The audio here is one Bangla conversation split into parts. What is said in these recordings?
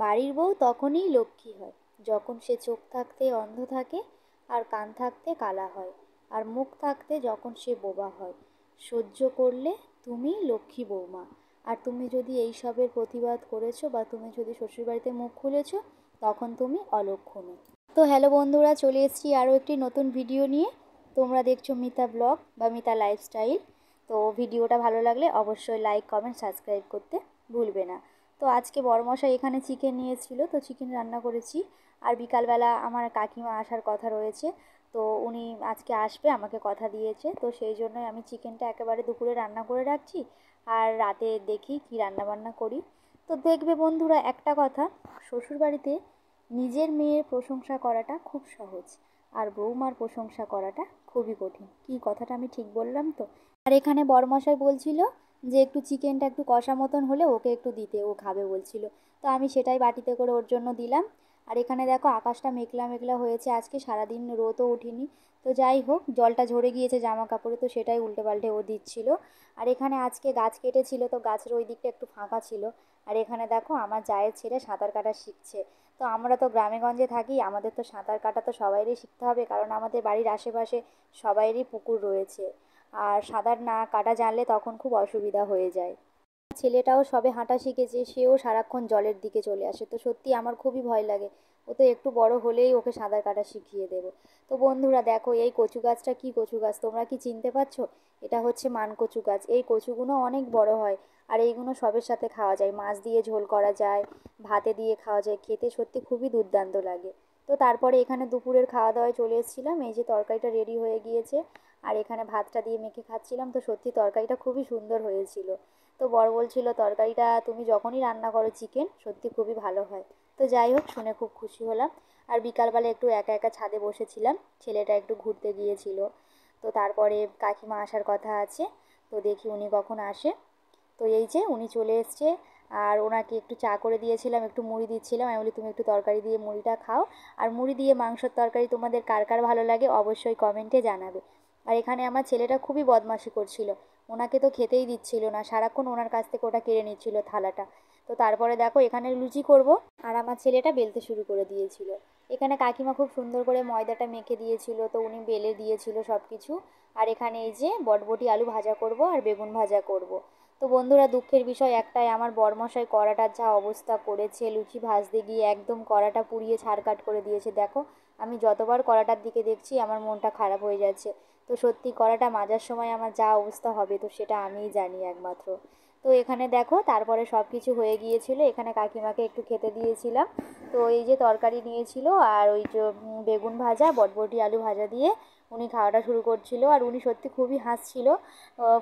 বাড়ির বউ তখনই লক্ষ্মী হয় যখন সে চোখ থাকতে অন্ধ থাকে আর কান থাকতে কালা হয় আর মুখ থাকতে যখন সে বোবা হয়। সহ্য করলে তুমি লক্ষ্মী বৌমা। আর তুমি যদি এইসবের প্রতিবাদ করেছো বা তুমি যদি শ্বশুরবাড়িতে মুখ খুলেছো তখন তুমি অলক্ষণে। তো হ্যালো বন্ধুরা, চলে এসেছি আরও একটি নতুন ভিডিও নিয়ে। তোমরা দেখছো মিতা ব্লগ বা মিতা লাইফস্টাইল। তো ভিডিওটা ভালো লাগলে অবশ্যই লাইক কমেন্ট সাবস্ক্রাইব করতে ভুলবে না। তো আজকে বড়মশাই এখানে চিকেন নিয়েছিল, তো চিকেন রান্না করেছি। আর বিকালবেলা আমার কাকিমা আসার কথা রয়েছে, তো উনি আজকে আসবে, আমাকে কথা দিয়েছে। তো সেই জন্যই আমি চিকেনটা একেবারে দুপুরে রান্না করে রাখছি, আর রাতে দেখি কি রান্নাবান্না করি। তো দেখবে বন্ধুরা, একটা কথা, শ্বশুরবাড়িতে নিজের মেয়ের প্রশংসা করাটা খুব সহজ, আর বৌমার প্রশংসা করাটা খুবই কঠিন। কি কথাটা আমি ঠিক বললাম তো? আর এখানে বড়মশাই বলছিল যে একটু চিকেনটা একটু কষা মতন হলে ওকে একটু দিতে, ও খাবে বলছিল। তো আমি সেটাই বাটিতে করে ওর জন্য দিলাম। আর এখানে দেখো আকাশটা মেঘলা মেঘলা হয়েছে, আজকে সারাদিন রোদও ওঠেনি। তো যাই হোক, জলটা ঝরে গিয়েছে জামা কাপড়ে, তো সেটাই উল্টে পাল্টে ও দিচ্ছিল। আর এখানে আজকে গাছ কেটেছিল, তো গাছের ওই দিকটা একটু ফাঁকা ছিল। আর এখানে দেখো আমার জায়ের ছেলে সাঁতার কাটা শিখছে। তো আমরা তো গ্রামেগঞ্জে থাকি, আমাদের তো সাঁতার কাটা তো সবাইরই শিখতে হবে, কারণ আমাদের বাড়ির আশেপাশে সবাইরই পুকুর রয়েছে। আর সাঁতার না কাটা জানলে তখন খুব অসুবিধা হয়ে যায়। ছেলেটাও সবে হাঁটা শিখেছে, সেও সারাক্ষণ জলের দিকে চলে আসে। তো সত্যি আমার খুবই ভয় লাগে, ও তো একটু বড় হলেই ওকে সাঁতার কাটা শিখিয়ে দেবো। তো বন্ধুরা দেখো, এই কচু গাছটা কী কচু গাছ তোমরা কি চিনতে পারছো? এটা হচ্ছে মান কচু গাছ। এই কচুগুলো অনেক বড় হয়, আর এইগুলো সবের সাথে খাওয়া যায়, মাছ দিয়ে ঝোল করা যায়, ভাতে দিয়ে খাওয়া যায়, খেতে সত্যি খুবই দুর্দান্ত লাগে। তো তারপরে এখানে দুপুরের খাওয়া দাওয়ায় চলে এসেছিলাম। এই যে তরকারিটা রেডি হয়ে গিয়েছে, আর এখানে ভাতটা দিয়ে মেখে খাচ্ছিলাম। তো সত্যি তরকারিটা খুবই সুন্দর হয়েছিল। তো বর বলছিল তরকারিটা তুমি যখনই রান্না করো চিকেন সত্যি খুবই ভালো হয়। তো যাই হোক, শুনে খুব খুশি হলাম। আর বিকালবেলা একটু একা একা ছাদে বসেছিলাম, ছেলেটা একটু ঘুরতে গিয়েছিল। তো তারপরে কাকিমা আসার কথা আছে, তো দেখি উনি কখন আসে। তো এই যে উনি চলে এসছে, আর ওনাকে একটু চা করে দিয়েছিলাম, একটু মুড়ি দিচ্ছিলাম। আমি বলি তুমি একটু তরকারি দিয়ে মুড়িটা খাও। আর মুড়ি দিয়ে মাংসের তরকারি তোমাদের কার কার ভালো লাগে অবশ্যই কমেন্টে জানাবে। আর এখানে আমার ছেলেটা খুবই বদমাশি করছিল, ওনাকে তো খেতেই দিচ্ছিল না, সারাক্ষণ ওনার কাছ থেকে ওটা কেড়ে নিচ্ছিল থালাটা। তো তারপরে দেখো এখানে লুচি করব, আর আমার ছেলেটা বেলতে শুরু করে দিয়েছিল। এখানে কাকিমা খুব সুন্দর করে ময়দাটা মেখে দিয়েছিল, তো উনি বেলে দিয়েছিল সব কিছু। আর এখানে এই যে বটবটি আলু ভাজা করব আর বেগুন ভাজা করব। তো বন্ধুরা, দুঃখের বিষয় একটাই, আমার বরমশাই কড়াটার যা অবস্থা করেছে, লুচি ভাজতে গিয়ে একদম কড়াটা পুড়িয়ে ছাড়কাট করে দিয়েছে। দেখো, আমি যতবার কড়াটার দিকে দেখছি আমার মনটা খারাপ হয়ে যাচ্ছে। তো সত্যি কড়াটা মাজার সময় আমার যা অবস্থা হবে তো সেটা আমিই জানি একমাত্র। তো এখানে দেখো তারপরে সব কিছু হয়ে গিয়েছিল, এখানে কাকিমাকে একটু খেতে দিয়েছিলাম। তো এই যে তরকারি নিয়েছিল, আর ওই যে বেগুন ভাজা বটবটি আলু ভাজা দিয়ে উনি খাওয়াটা শুরু করছিল। আর উনি সত্যি খুবই হাসছিল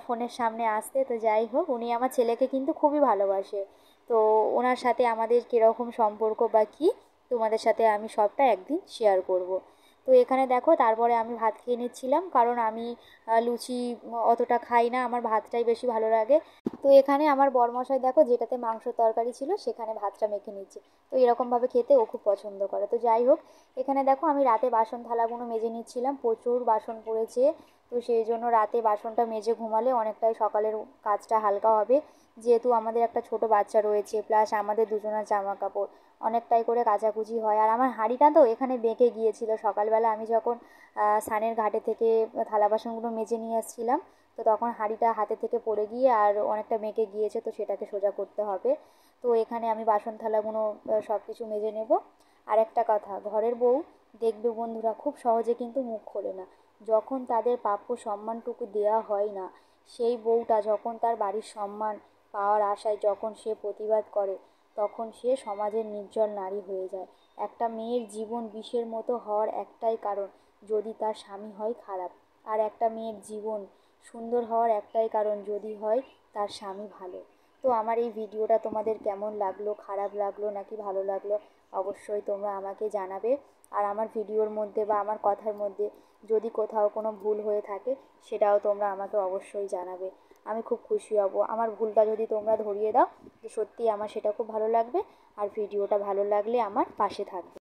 ফোনের সামনে আসতে। তো যাই হোক, উনি আমার ছেলেকে কিন্তু খুবই ভালোবাসে। তো ওনার সাথে আমাদের কীরকম সম্পর্ক বা কী, তোমাদের সাথে আমি সবটা একদিন শেয়ার করব। তো এখানে দেখো তারপরে আমি ভাত খেয়ে নিচ্ছিলাম, কারণ আমি লুচি অতটা খাই না, আমার ভাতটাই বেশি ভালো লাগে। তো এখানে আমার বরমশাই দেখো যেটাতে মাংস তরকারি ছিল সেখানে ভাতটা মেখে নিচ্ছে। তো এরকমভাবে খেতে ও খুব পছন্দ করে। তো যাই হোক, এখানে দেখো আমি রাতে বাসন থালাগুলো মেজে নিচ্ছিলাম, প্রচুর বাসন পড়েছে। তো সেই জন্য রাতে বাসনটা মেজে ঘুমালে অনেকটাই সকালের কাজটা হালকা হবে। যেহেতু আমাদের একটা ছোট বাচ্চা রয়েছে, প্লাস আমাদের দুজনের জামা কাপড় অনেকটাই করে কাচাকুচি হয়। আর আমার হাঁড়িটা তো এখানে বেঁকে গিয়েছিল, সকালবেলা আমি যখন স্নানের ঘাটে থেকে থালা বাসনগুলো মেজে নিয়ে আসছিলাম, তো তখন হাঁড়িটা হাতে থেকে পড়ে গিয়ে আর অনেকটা বেঁকে গিয়েছে, তো সেটাকে সোজা করতে হবে। তো এখানে আমি বাসন থালাগুলো সব কিছু মেজে নেব। আর একটা কথা, ঘরের বউ দেখবে বন্ধুরা খুব সহজে কিন্তু মুখ খোলে না। যখন তাদের প্রাপ্য সম্মানটুকু দেওয়া হয় না, সেই বউটা যখন তার বাড়ির সম্মান পাওয়ার আশায় যখন সে প্রতিবাদ করে, তখন সে সমাজের নির্জল নারী হয়ে যায়। একটা মেয়ের জীবন বিষের মতো হওয়ার একটাই কারণ, যদি তার স্বামী হয় খারাপ। আর একটা মেয়ের জীবন সুন্দর হওয়ার একটাই কারণ, যদি হয় তার স্বামী ভালো। তো আমার এই ভিডিওটা তোমাদের কেমন লাগলো, খারাপ লাগলো নাকি ভালো লাগলো, অবশ্যই তোমরা আমাকে জানাবে। আর আমার ভিডিওর মধ্যে বা আমার কথার মধ্যে যদি কোথাও কোনো ভুল হয়ে থাকে সেটাও তোমরা আমাকে অবশ্যই জানাবে, আমি খুব খুশি হব। আমার ভুলটা যদি তোমরা ধরিয়ে দাও, যে সত্যিই আমার সেটা খুব ভালো লাগবে। আর ভিডিওটা ভালো লাগলে আমার পাশে থাকবে।